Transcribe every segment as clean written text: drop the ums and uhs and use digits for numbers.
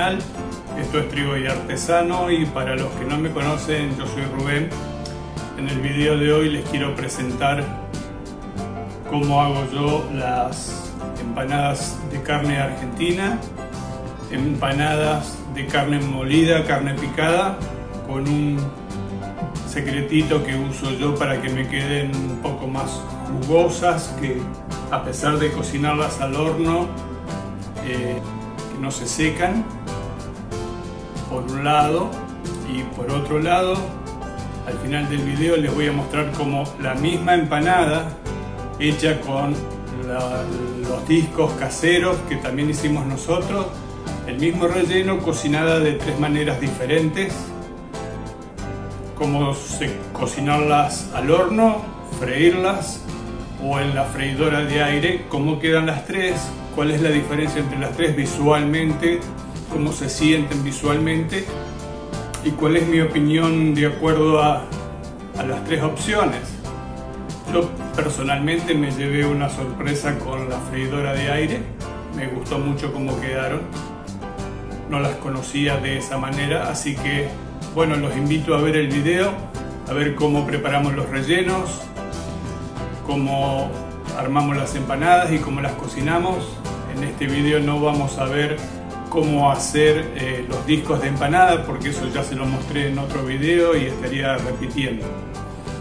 canal. Esto es Trigo y Artesano, y para los que no me conocen, yo soy Rubén. En el video de hoy les quiero presentar cómo hago yo las empanadas de carne argentina, empanadas de carne molida, carne picada, con un secretito que uso yo para que me queden un poco más jugosas, que a pesar de cocinarlas al horno, que no se secan, por un lado. Y por otro lado, al final del video les voy a mostrar cómo la misma empanada hecha con los discos caseros que también hicimos nosotros, el mismo relleno, cocinada de tres maneras diferentes, cómo cocinarlas al horno, freírlas o en la freidora de aire, cómo quedan las tres, cuál es la diferencia entre las tres visualmente, cómo se sienten visualmente y cuál es mi opinión de acuerdo a las tres opciones. Yo personalmente me llevé una sorpresa con la freidora de aire, me gustó mucho cómo quedaron, no las conocía de esa manera, así que bueno, los invito a ver el video, a ver cómo preparamos los rellenos, cómo armamos las empanadas y cómo las cocinamos. En este video no vamos a ver cómo hacer los discos de empanada, porque eso ya se lo mostré en otro video y estaría repitiendo.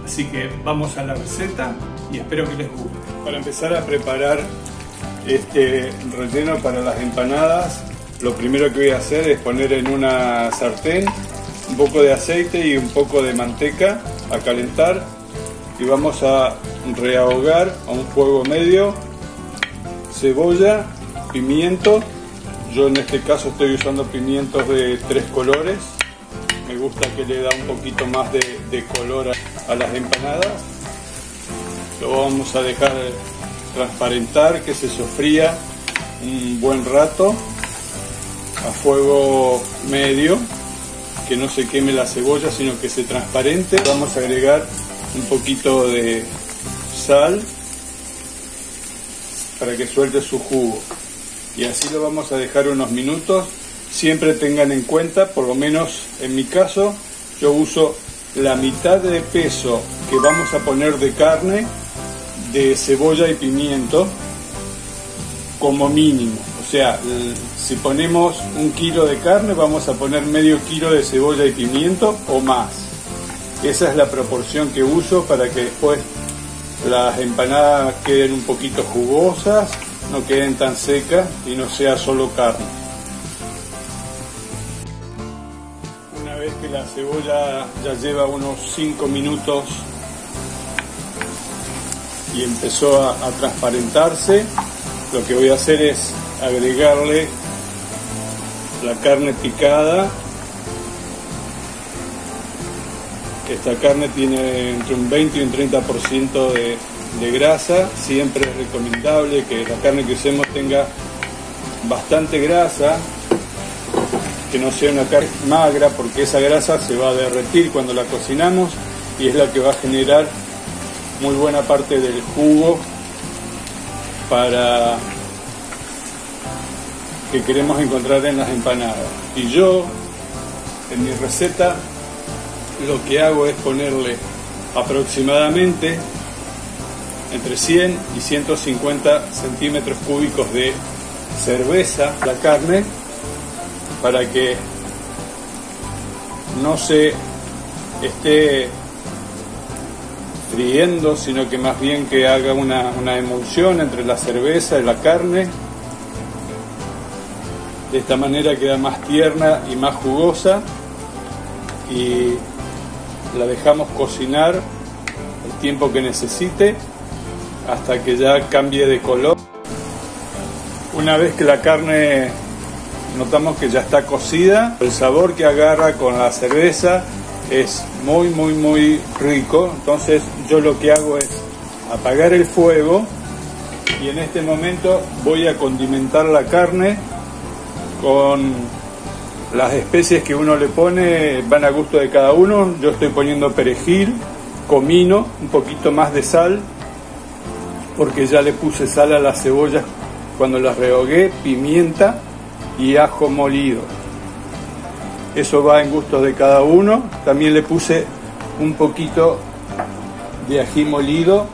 Así que vamos a la receta y espero que les guste. Para empezar a preparar este relleno para las empanadas, lo primero que voy a hacer es poner en una sartén un poco de aceite y un poco de manteca a calentar, y vamos a rehogar a un fuego medio cebolla, pimiento. Yo en este caso estoy usando pimientos de 3 colores, me gusta que le da un poquito más de color a las empanadas. Lo vamos a dejar transparentar, que se sofría un buen rato a fuego medio, que no se queme la cebolla sino que se transparente. Vamos a agregar un poquito de sal para que suelte su jugo, y así lo vamos a dejar unos minutos. Siempre tengan en cuenta, por lo menos en mi caso, yo uso la mitad de peso que vamos a poner de carne, de cebolla y pimiento como mínimo. O sea, si ponemos 1 kilo de carne, vamos a poner medio kilo de cebolla y pimiento o más. Esa es la proporción que uso para que después las empanadas queden un poquito jugosas, no queden tan secas y no sea solo carne. Una vez que la cebolla ya lleva unos 5 minutos y empezó a transparentarse, lo que voy a hacer es agregarle la carne picada. Esta carne tiene entre un 20 y un 30% de grasa. Siempre es recomendable que la carne que usemos tenga bastante grasa, que no sea una carne magra, porque esa grasa se va a derretir cuando la cocinamos y es la que va a generar muy buena parte del jugo para que queremos encontrar en las empanadas. Y yo, en mi receta, lo que hago es ponerle aproximadamente entre 100 y 150 centímetros cúbicos de cerveza a la carne, para que no se esté friendo, sino que más bien que haga una emulsión entre la cerveza y la carne. De esta manera queda más tierna y más jugosa, y la dejamos cocinar el tiempo que necesite hasta que ya cambie de color. Una vez que la carne notamos que ya está cocida, el sabor que agarra con la cerveza es muy rico. Entonces yo lo que hago es apagar el fuego, y en este momento voy a condimentar la carne con las especies que uno le pone, van a gusto de cada uno. Yo estoy poniendo perejil, comino, un poquito más de sal, porque ya le puse sal a las cebollas cuando las rehogué, pimienta y ajo molido. Eso va en gustos de cada uno. También le puse un poquito de ají molido,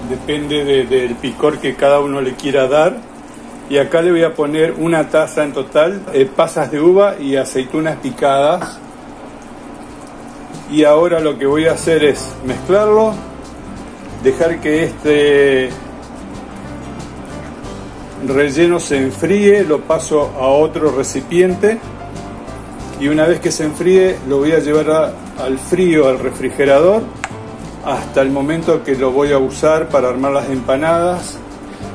depende del picor que cada uno le quiera dar. Y acá le voy a poner una taza en total, pasas de uva y aceitunas picadas. Y ahora lo que voy a hacer es mezclarlo, dejar que este relleno se enfríe, lo paso a otro recipiente y una vez que se enfríe lo voy a llevar al frío, al refrigerador, hasta el momento que lo voy a usar para armar las empanadas.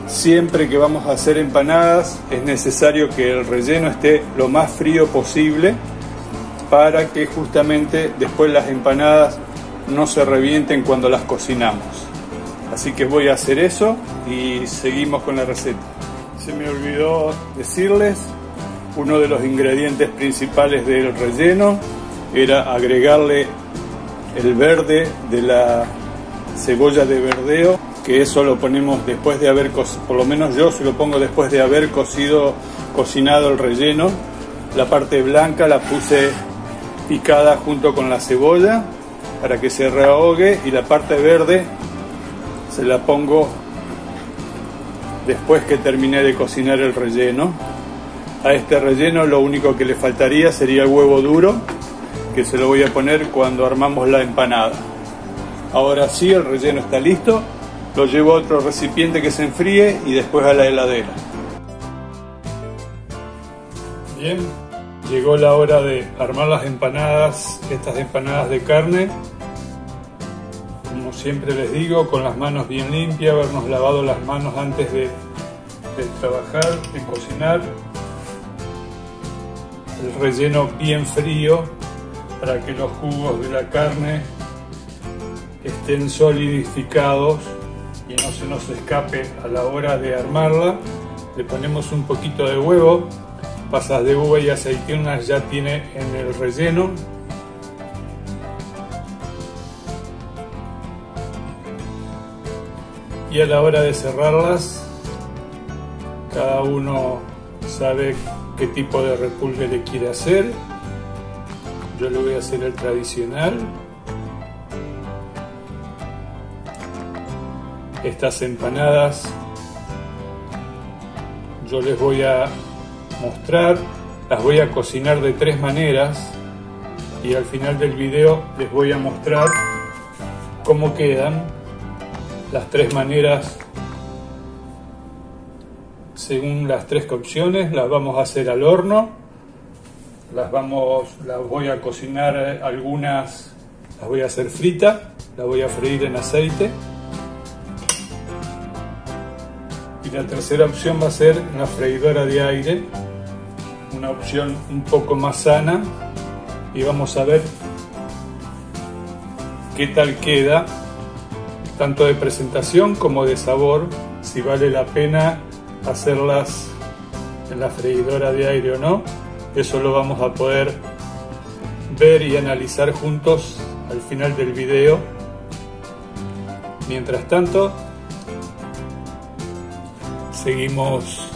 Siempre que vamos a hacer empanadas es necesario que el relleno esté lo más frío posible para que justamente después las empanadas no se revienten cuando las cocinamos. Así que voy a hacer eso y seguimos con la receta. Se me olvidó decirles, uno de los ingredientes principales del relleno era agregarle el verde de la cebolla de verdeo, que eso lo ponemos después de haber cocido, por lo menos yo se lo pongo después de haber cocinado el relleno. La parte blanca la puse picada junto con la cebolla para que se rehogue y la parte verde se la pongo después que terminé de cocinar el relleno. A este relleno lo único que le faltaría sería el huevo duro, que se lo voy a poner cuando armamos la empanada. Ahora sí, el relleno está listo, lo llevo a otro recipiente que se enfríe y después a la heladera. Bien, llegó la hora de armar las empanadas, estas empanadas de carne. Como siempre les digo, con las manos bien limpias, habernos lavado las manos antes de trabajar, de cocinar. El relleno bien frío para que los jugos de la carne estén solidificados y no se nos escape a la hora de armarla. Le ponemos un poquito de huevo, pasas de uva y aceitunas ya tiene en el relleno. Y a la hora de cerrarlas, cada uno sabe qué tipo de repulgue le quiere hacer. Yo le voy a hacer el tradicional. Estas empanadas yo les voy a mostrar, las voy a cocinar de 3 maneras y al final del video les voy a mostrar cómo quedan las 3 maneras según las 3 cocciones. Las vamos a hacer al horno, las voy a cocinar, algunas las voy a hacer fritas, las voy a freír en aceite. Y la tercera opción va a ser la freidora de aire, una opción un poco más sana, y vamos a ver qué tal queda, tanto de presentación como de sabor, si vale la pena hacerlas en la freidora de aire o no. Eso lo vamos a poder ver y analizar juntos al final del video. Mientras tanto, seguimos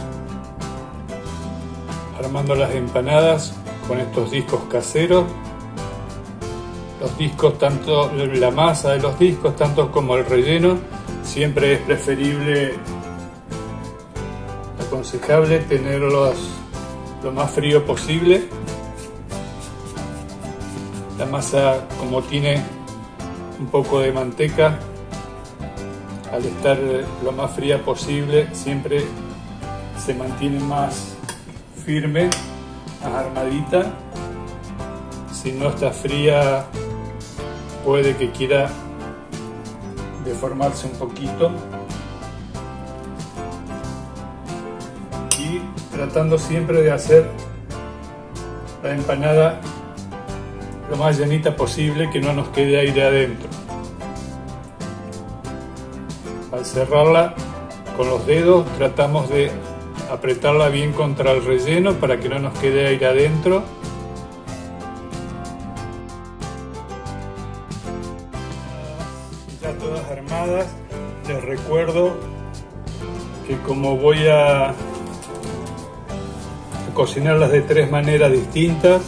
armando las empanadas con estos discos caseros. Los discos, tanto la masa de los discos, tanto como el relleno, siempre es preferible, aconsejable tenerlos lo más frío posible. La masa, como tiene un poco de manteca, al estar lo más fría posible, siempre se mantiene más firme, más armadita. Si no está fría, puede que quiera deformarse un poquito. Y tratando siempre de hacer la empanada lo más llenita posible, que no nos quede aire adentro. Al cerrarla con los dedos tratamos de apretarla bien contra el relleno para que no nos quede aire adentro. Ya todas armadas, les recuerdo que como voy a cocinarlas de 3 maneras distintas.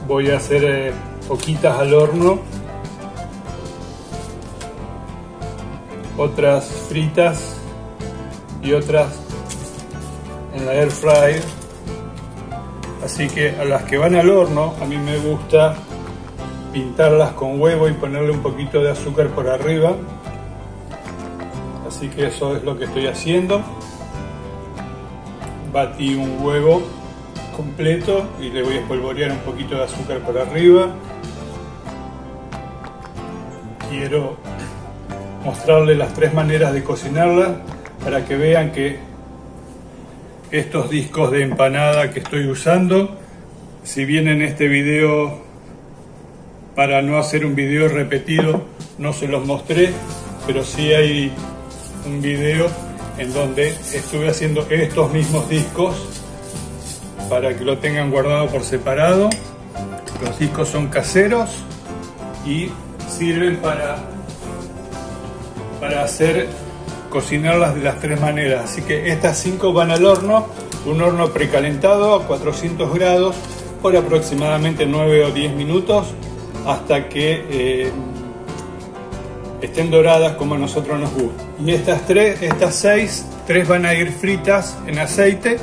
Voy a hacer poquitas al horno, otras fritas y otras en la air fryer. Así que a las que van al horno, a mí me gusta pintarlas con huevo y ponerle un poquito de azúcar por arriba. Así que eso es lo que estoy haciendo. Batí un huevo completo y le voy a espolvorear un poquito de azúcar por arriba. Quiero mostrarles las 3 maneras de cocinarla para que vean que estos discos de empanada que estoy usando, si bien en este video, para no hacer un video repetido, no se los mostré, pero sí hay un video en donde estuve haciendo estos mismos discos para que lo tengan guardado por separado. Los discos son caseros y sirven para hacer cocinarlas de las 3 maneras. Así que estas 5 van al horno, un horno precalentado a 400 grados por aproximadamente 9 o 10 minutos hasta que estén doradas como a nosotros nos gusta. Y estas 6 van a ir fritas en aceite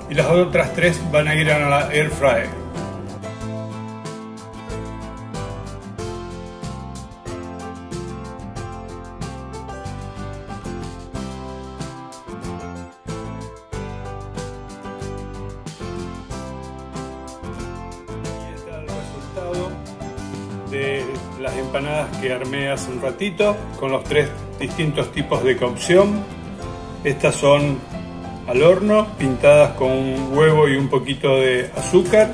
y las otras 3 van a ir a la air fryer. De las empanadas que armé hace un ratito con los 3 distintos tipos de cocción. Estas son al horno, pintadas con un huevo y un poquito de azúcar.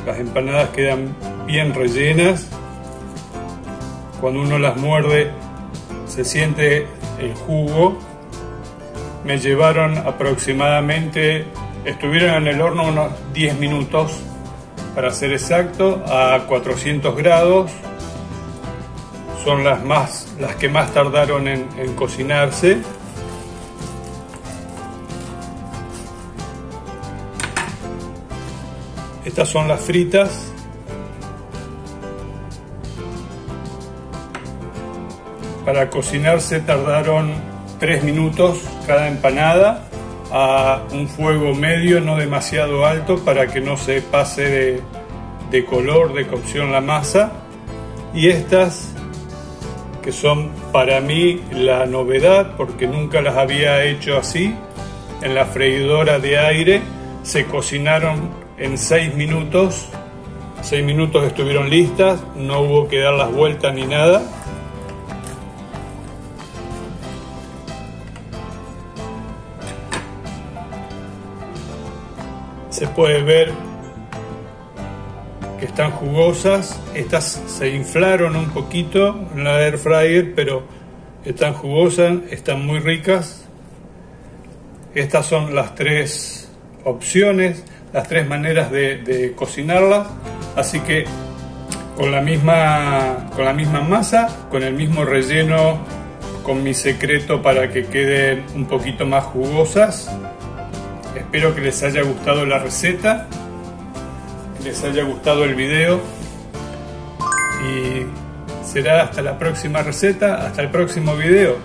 Las empanadas quedan bien rellenas. Cuando uno las muerde se siente el jugo. Me llevaron aproximadamente, estuvieron en el horno unos 10 minutos, para ser exacto, a 400 grados. Son las que más tardaron en cocinarse. Estas son las fritas. Para cocinarse tardaron 3 minutos cada empanada a un fuego medio, no demasiado alto, para que no se pase de color, de cocción la masa. Y estas, que son para mí la novedad, porque nunca las había hecho así, en la freidora de aire, se cocinaron en 6 minutos. 6 minutos estuvieron listas, no hubo que dar las vueltas ni nada. Se puede ver que están jugosas. Estas se inflaron un poquito en la air fryer, pero están jugosas, están muy ricas. Estas son las 3 opciones, las 3 maneras de cocinarlas. Así que con la misma masa, con el mismo relleno, con mi secreto para que queden un poquito más jugosas. Espero que les haya gustado la receta, que les haya gustado el video, y será hasta la próxima receta, hasta el próximo video.